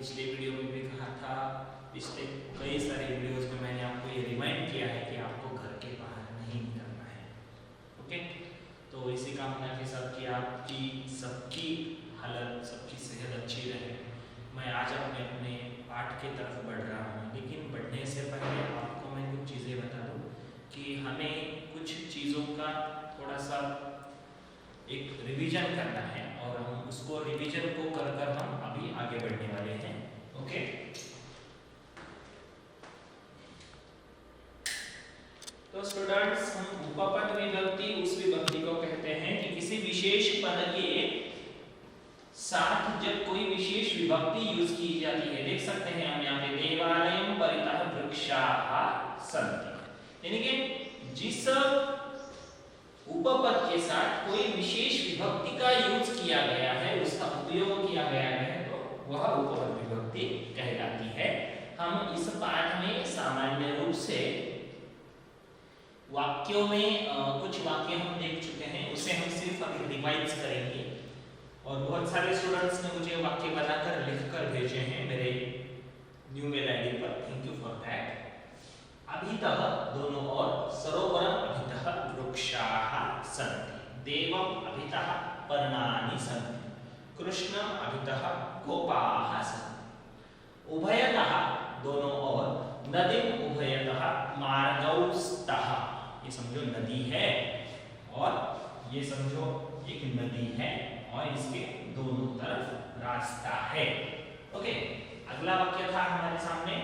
पिछले वीडियो में भी कहा था, पिछले कई सारे वीडियोस में मैंने आपको ये रिमाइंड किया है कि आपको घर के बाहर नहीं निकलना है। ओके, तो इसी कामना के साथ कि आपकी सबकी हालत, सबकी सेहत अच्छी रहे, मैं आज अपने पाठ की तरफ बढ़ रहा हूँ। लेकिन बढ़ने से पहले आपको मैं कुछ चीज़ें बता दूँ कि हमें कुछ चीज़ों का थोड़ा सा एक रिवीजन करना है और हम उसको रिवीजन को कर कर हम अभी आगे बढ़ने वाले हैं। ओके, तो स्टूडेंट्स, हम उपपद विभक्ति उस विभक्ति को कहते हैं कि किसी विशेष पद के साथ जब कोई विशेष विभक्ति यूज की जाती है। देख सकते हैं हम यहाँ पे देवालयम परितः वृक्षाः सन्ति, यानी कि जिस उपपद के साथ कोई विशेष विभक्ति का यूज किया गया है, उसका उपयोग किया गया है, तो वह उपपद विभक्ति कहलाती है। हम इस पाठ में सामान्य रूप से वाक्यों में कुछ वाक्य हम देख चुके हैं, उसे हम सिर्फ अभी रिवाइज करेंगे। और बहुत सारे स्टूडेंट्स ने मुझे वाक्य बनाकर लिखकर भेजे हैं मेरे न्यू मेल आईडी पर, थैंक यू फॉर दैट। अभितः दोनों ओर, सरोवरम अभितः वृक्षाः सन्ति, देवम अभितः पर्णानि सन्ति, कृष्णम अभितः गोपाः सन्ति, उभयतः दोनों ओर, नदीम उभयतः मार्गौ स्तः। ये समझो नदी है और ये समझो एक नदी है और इसके दोनों तरफ रास्ता है। ओके, अगला वाक्य था हमारे सामने,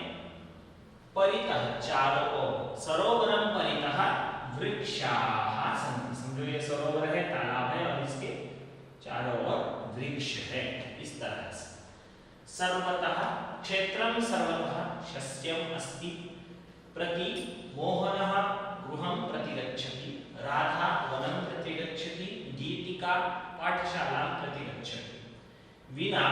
परितः चारों ओर, सरोवरम परितः वृक्षाः सन्ति। समझो ये सरोवर है, तालाब है और इसके चारों ओर वृक्ष है, इस तरह से। सर्वतः क्षेत्रम सर्वतः शस्यम अस्ति, प्रति मोहनः गृहं प्रति गच्छति, राधा वनं प्रति गच्छति, गीतिका पाठशाला प्रति गच्छति। विना,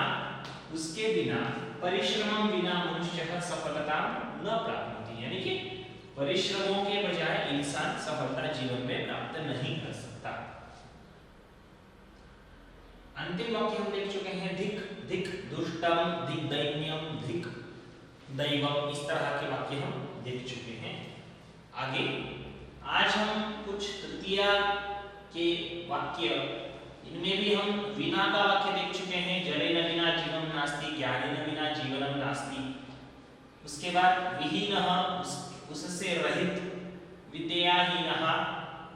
उसके बिना, परिश्रमं विना मनुष्यः सफलता न प्राप्नोति, यानी कि परिश्रमों के बजाय इंसान सफलता जीवन में प्राप्त नहीं कर सकता। अंतिम वाक्य हम देख चुके हैं, धिक धिक दुष्टम, धिक दैन्यम, धिक दैवम, इस तरह के वाक्य हम देख चुके हैं। आगे आज हम कुछ तृतीया के वाक्य, इनमें भी हम विना का वाक्य देख चुके हैं, जलेन विना जीवनं नास्ति, ज्ञानेन विना जीवनं नास्ति। उसके बाद विहीनः, उससे रहित, विद्याहीनः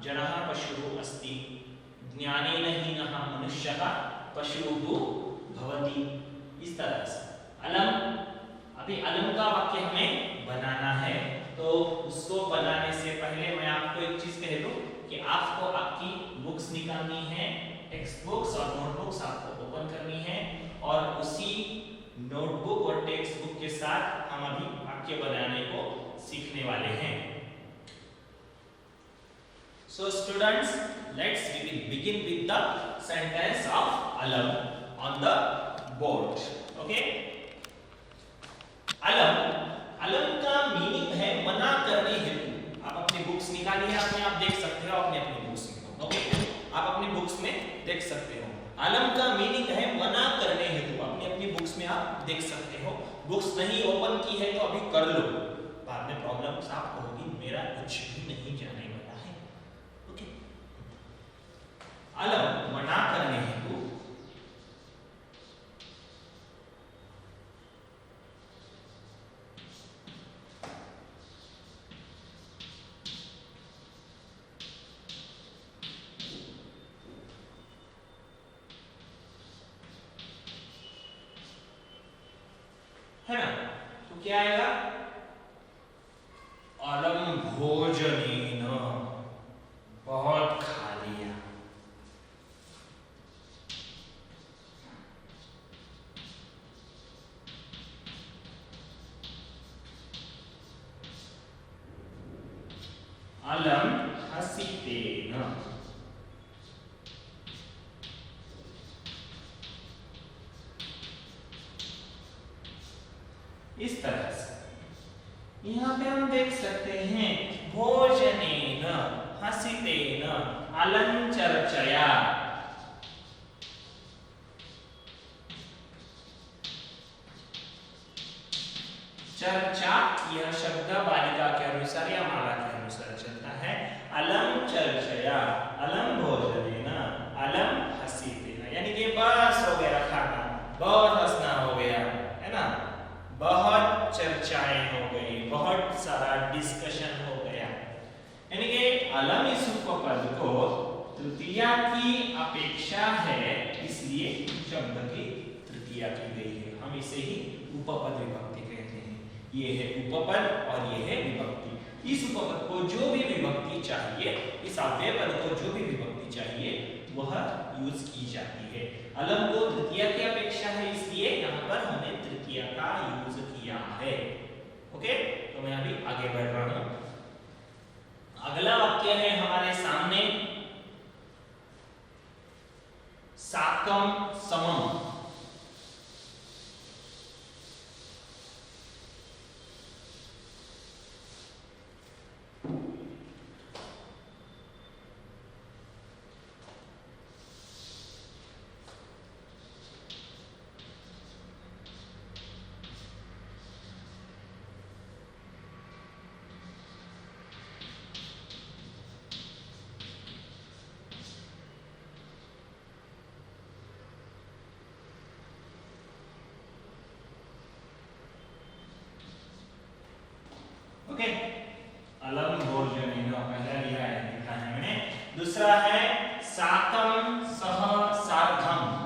जनः पशुः अस्ति, ज्ञानेन हीनः मनुष्यः पशुः भवति, इस तरह से। अलम, अभी अलम का वाक्य हमें बनाना है, तो उसको बनाने से पहले मैं आपको एक चीज कह दूं कि आपको आपकी बुक्स निकालनी है, टेक्स्ट बुक्स और नोटबुक्स आपको ओपन करनी है, और उसी नोटबुक और टेक्स्ट बुक के साथ हम अभी वाक्य बनाने को सीखने वाले हैं। So students, let's begin with the sentence of alam on the board. Okay? अलम का मीनिंग है मना करने हेतु। आप अपनी बुक्स निकालिए, आप देख सकते हो अपने बुक्स में। ओके, आप अपनी बुक्स में देख सकते हो। अलम का मीनिंग है मना करने हेतु, अपनी बुक्स में आप देख सकते हो। बुक्स नहीं ओपन की है तो अभी कर लो, बाद में प्रॉब्लम आपको होगी, मेरा कुछ भी नहीं जाने वाला है। ओके, अलम मना करने हेतु, है ना, तो क्या आएगा, अलम भोजनेन, बहुत खा लिया। अलम हसितेन, इस तरह से। यहाँ पे हम देख सकते हैं भोजनेन, हसितेन, अलम चर्चया, चर्चा यह शब्द बालिका के अनुसार या माला के अनुसार चलता है। अलम चर्चया, अलम भोजनेन, अलम हसीतेन, यानी कि बस हो गया खाना, बहुत हंसना हो गया, है ना, बहुत चर्चाएं हो गई, बहुत सारा डिस्कशन हो गया। यानी कि अलम इस उपपद को तृतीया की अपेक्षा है, इसलिए शब्द की तृतीया की गई है। हम इसे ही उपपद विभक्ति कहते हैं। ये है उपपद और ये है विभक्ति। इस उपपद को जो भी विभक्ति चाहिए, इस अव्यय पद को जो भी विभक्ति चाहिए, वह यूज की जाती है। अलम को तृतीया की अपेक्षा है, इसलिए यहाँ पर हमने तृतीया का यूज किया है। ओके, तो मैं अभी आगे बढ़ रहा हूं। अगला वाक्य है हमारे सामने, साकम समम। ओके, अलम भोजनेन पहला लिया है, लिखा है मैंने। दूसरा है साकम सह सार्धम।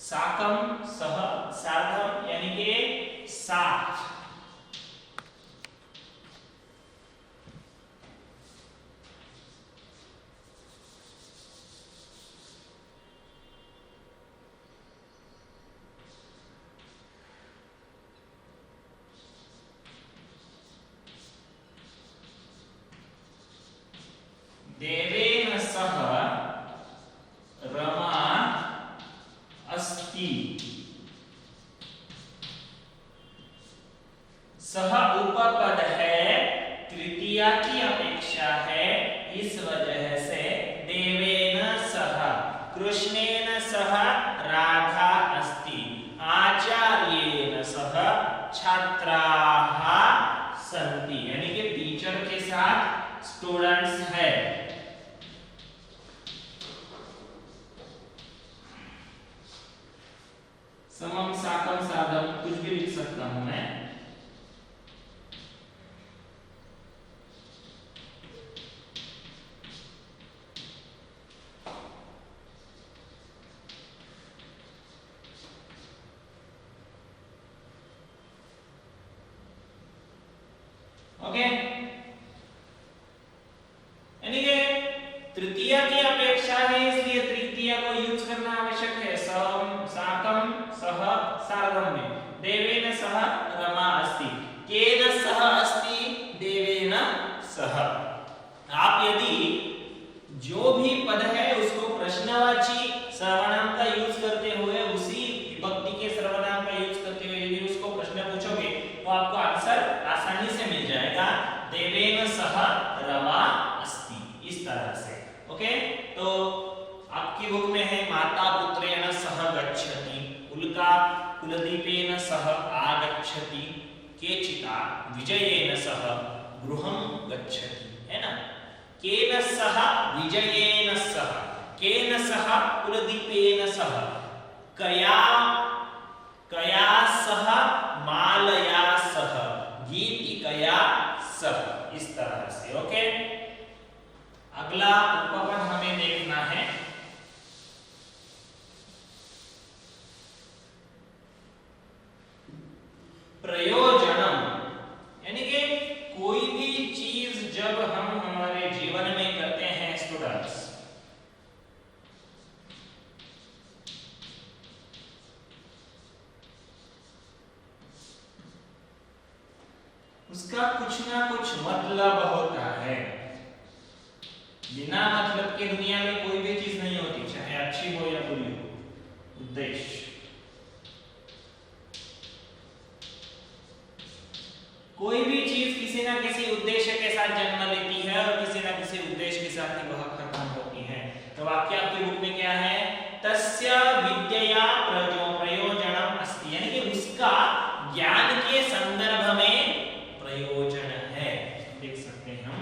साकम सह सार्धम यानी कि साथ। देवेन सह रमा अस्ति। सह उपपद है, तृतीया की अपेक्षा है, इस वजह से देवेन सह, कृष्णेन सह राधा अस्ति, आचार्येन सह छात्राः सन्ति, यानी कि टीचर के साथ स्टूडेंट्स है। समम साकम साधम कुछ भी लिख सकता हूं मैं। ओके, यानी कि तृतीया की अपेक्षा है, इसलिए तृतीया को यूज करना आवश्यक है। सम साकम सह सार्धम में देवेन सह रमा अस्ति, केन सह अस्ति, देवेन सह। आप यदि जो भी पद है उसको प्रश्नवाची सर्वनाम का यूज करते हुए, उसी विभक्ति के सर्वनाम का यूज करते हुए यदि उसको प्रश्न पूछोगे तो आपको आंसर आसानी से मिल जाएगा। देवेन सह रमा अस्ति, इस तरह से। ओके, तो आपकी बुक में है माता पुत्रेण सह गच्छति, उल्का कुलदीपेन सह आगच्छति, केचिता विजयेन सह गृहं गच्छति, है ना। केन सह विजयेन सह, केन सह कुलदीपेन सह, कया कया सह मालया सह, गीतिकया सह, इस तरह से। ओके, अगला उपपद हमें देखना है प्रयोजनम, यानी कि कोई भी चीज जब हम हमारे जीवन में करते हैं स्टूडेंट्स, उसका कुछ ना कुछ मतलब होता है। बिना मतलब के दुनिया में कोई भी चीज नहीं होती, चाहे अच्छी हो या बुरी हो। उद्देश्य, कोई भी चीज किसी ना किसी उद्देश्य के साथ जन्म लेती है और किसी ना किसी उद्देश्य के साथ ही वह खत्म होती है। तो वाक्य आपकी बुक में क्या है? तस्य विद्यया प्रयोजनम अस्ति, यानी कि उसका ज्ञान के संदर्भ में प्रयोजन है। देख सकते हैं हम,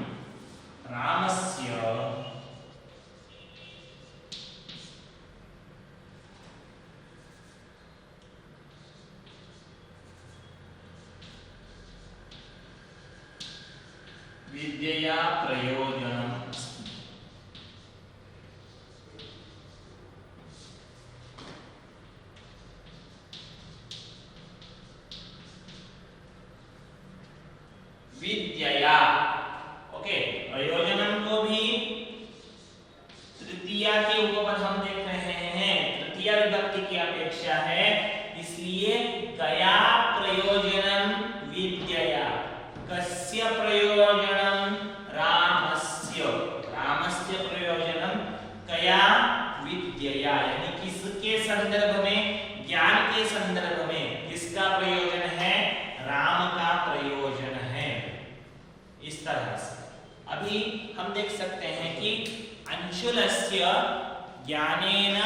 रामस्य विद्यया प्रयोजनम अस्ति। विद्यया, ओके, प्रयोजनम को भी तृतीया के उपपद हम देख रहे हैं, तृतीया विभक्ति की अपेक्षा है, इसलिए कया प्रयोजनम विद्यया। कस्य प्रयोजनम? रामस्य। रामस्य प्रयोजनम कया विद्यया, यानी किसके संदर्भ में? ज्ञान के संदर्भ में। किसका प्रयोजन है? राम का प्रयोजन है। इस तरह से अभी हम देख सकते हैं कि अंशुलस्य ज्ञानेन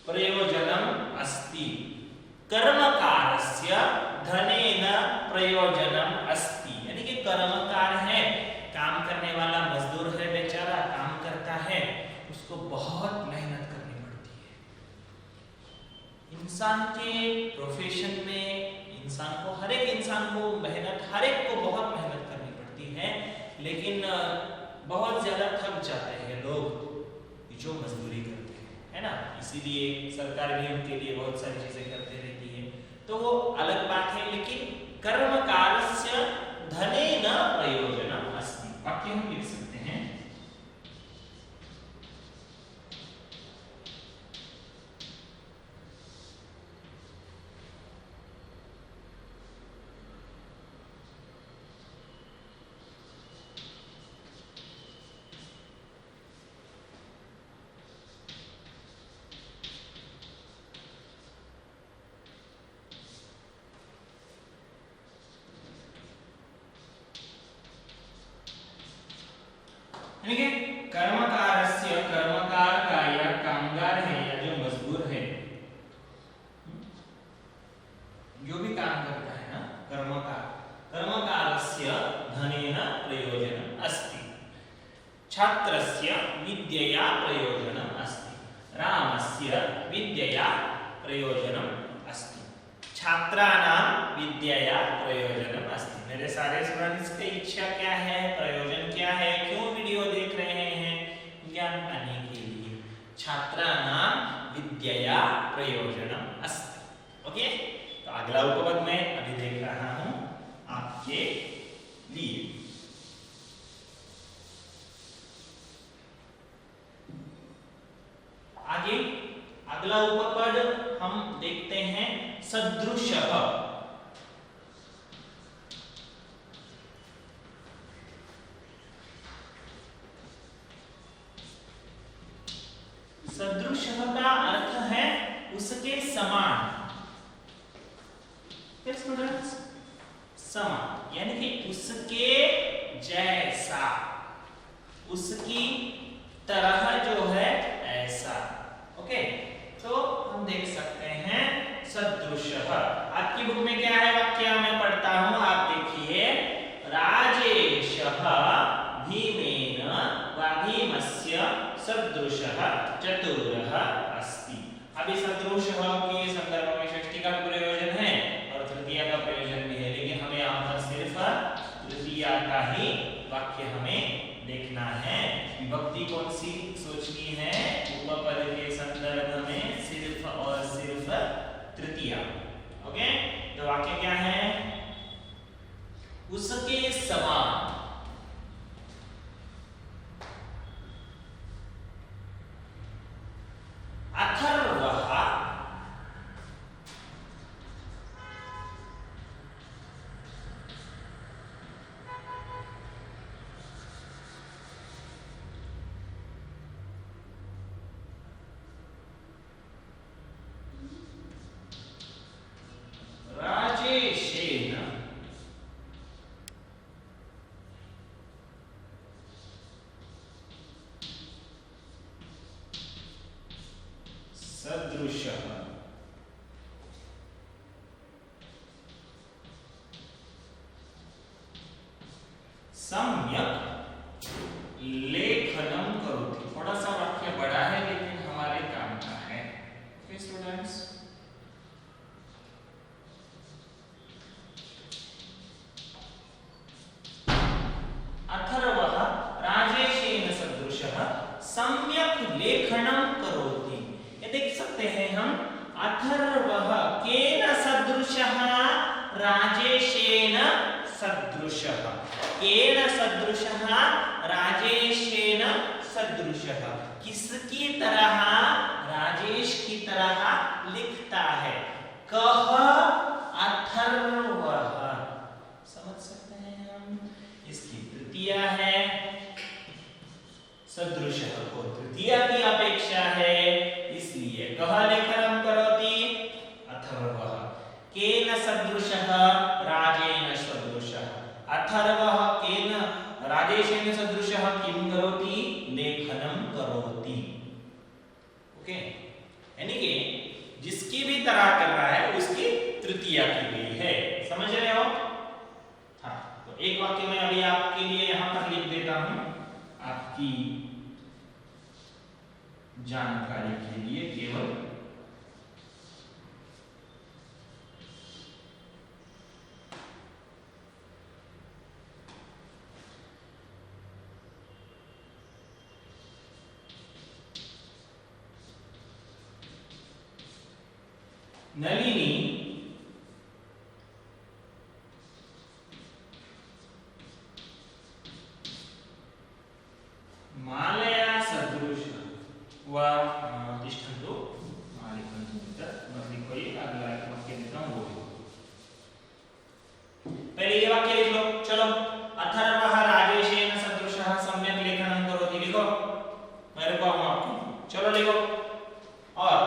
प्रयोजनम अस्ति, कर्मकारस्य धनेन प्रयोजनम अस्ति, यानी कि कर्मकार है, काम करने वाला मजदूर है, बेचारा काम करता है, उसको बहुत मेहनत करनी पड़ती है। इंसान के प्रोफेशन में हर एक इंसान को मेहनत, हर एक को बहुत मेहनत करनी पड़ती है, लेकिन बहुत ज्यादा थक जाते हैं लोग जो मजदूरी करते हैं, है ना। इसीलिए सरकार भी उनके लिए बहुत सारी चीजें करती रहती है, तो वो अलग बात है। लेकिन कर्मकारस्य धनेन प्रयोजनम अस्ति, वाक्य हम लिख सकते हैं। यानी कि कर्मकारस्य, कर्मकार का या कामगार है या जो मजदूर है, जो भी काम करता है ना, कर्मकार, कर्मकारस्य धनेन प्रयोजनम अस्ति, छात्रस्य विद्यया प्रयोजनम अस्ति, रामस्य विद्यया प्रयोजनम अस्ति, छात्राणां विद्यया प्रयोजनम अस्ति। मेरे सारे स्टूडेंट्स की इच्छा क्या है, प्रयोजन क्या है, क्यों वीडियो देख रहे हैं? ज्ञान पाने के लिए। छात्राणां विद्यया प्रयोजनम अस्ति। ओके, तो अगला उपपद मैं अभी देख रहा हूं आपके लिए। आगे अगला उपपद हम देखते हैं सदृशः। सदृशः का अर्थ है उसके समान। स्टूडेंट्स, समान यानी कि उसके जैसा, उसकी तरह जो है ऐसा। ओके, तो हम देख सकते हैं सदृशः। आपकी बुक में क्या है वाक्य? मैं पढ़ता हूं, आप देखिए। राजेशः भीमेन वा भीमस्य सदृशः चतुरः अस्ति। अभी सदृशः के संदर्भ में षष्ठी का प्रयोजन है और तृतीया का प्रयोजन भी है, लेकिन हमें यहाँ पर सिर्फ तृतीया का ही वाक्य हमें देखना है। विभक्ति कौन सी सोचनी है? उपपद के संदर्भ में सिर्फ और सिर्फ तृतीया। ओके, तो वाक्य क्या है? उसके समान, अथर्वः राजेशः सम्यक लेखनम करोति। थोड़ा सा वाक्य बड़ा है लेकिन हमारे काम का है। ओके स्टूडेंट्स, अथर्वः राजेशेन सदृशः सम्यक लेखनम करोति। ये देख सकते हैं हम, अथर्वः केन सदृशः राजेशेन सदृशः, केन सदृशः राजेशेन सदृशः, किसकी तरह, राजेश की तरह लिखता है। कह अथर्वः, समझ सकते हैं हम, इसकी तृतीया है, सदृशः को तृतीया की अपेक्षा है, इसलिए कह लेखनम करोति अथर्वः। केन सदृशः राजेन सदृशः, अथर्वः केन राजेशेन सदृशः किं करोति, लेखनम करोति। ओके, यानी कि जिसकी भी तरह कर रहा है उसकी तृतीया की गई है, समझ रहे हो। हाँ, तो एक वाक्य में अभी आपके लिए यहां पर लिख देता हूं, आपकी जानकारी के लिए केवल। नलिनी मालया सदृश व तिष्ठन्तु मालिकन्तु कोई अगला वाक्य देता हूं, वो पहले ये वाक्य लिख लो। चलो, अथर्वः राजेशेन सदृशः सम्यक लेखनम करोति, लिखो, मेरे को आपको, चलो लिखो। और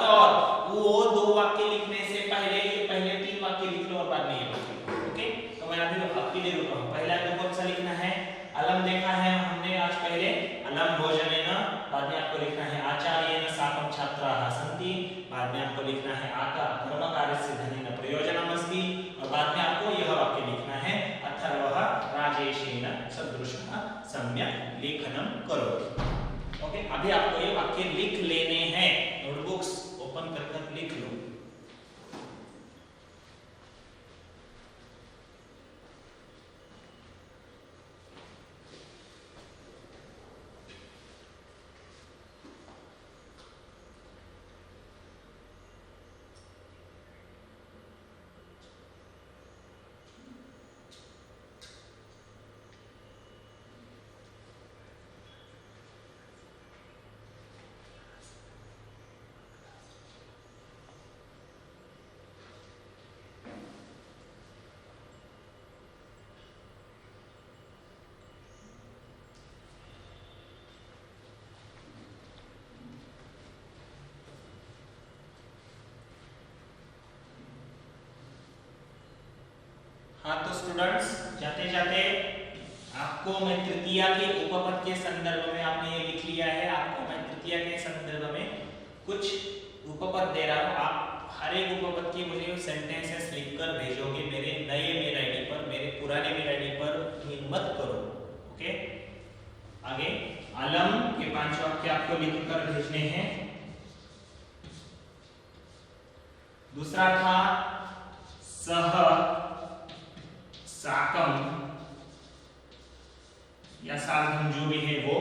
तो और वो दो वाक्य लिखने से पहले ये पहले तीन वाक्य लिख लो और बाद में ये वाक्य। ओके, तो मैं अभी आपके लिए रुका हूं। पहला तो कौन सा लिखना है, अलम देखा है हमने आज पहले, अलम भोजनेन, बाद में आपको लिखना है आचार्येण साकं छात्राः सन्ति, बाद में आपको लिखना है आका कर्मकार्यस्य धनेन प्रयोजनम् अस्ति, और बाद में आपको यह वाक्य लिखना है अथर्वः राजेशेन सदृशः सम्यक लेखनम करोति। ओके, अभी आपको ये वाक्य लिख लेने हैं, नोटबुक्स ओपन कर लिख लो। हाँ, तो स्टूडेंट्स, जाते जाते आपको मैं तृतीया के उपपद के संदर्भ में, आपने ये लिख लिया है, आपको मैं तृतीया के संदर्भ में कुछ उपपद दे रहा हूँ। आप हर एक उपपद की मुझे सेंटेंसेस लिखकर भेजोगे मेरे नए मेल आईडी पर, मेरे पुराने मेल आईडी पर मत करो। ओके, आगे अलम के 5 वाक्य आपको लिखकर भेजने हैं। दूसरा था सह साकम या साधन जो भी है वो,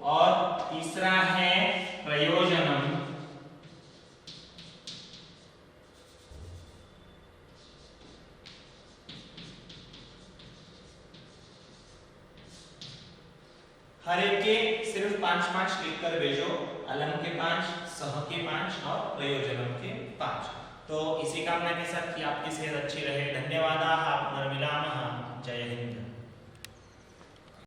और तीसरा है प्रयोजनम, हर एक के सिर्फ 5-5 लिखकर भेजो। अलम के 5, सह के 5 और प्रयोजनम के 5। तो इसी कामना के साथ कि आपकी सेहत अच्छी रहे। धन्यवाद।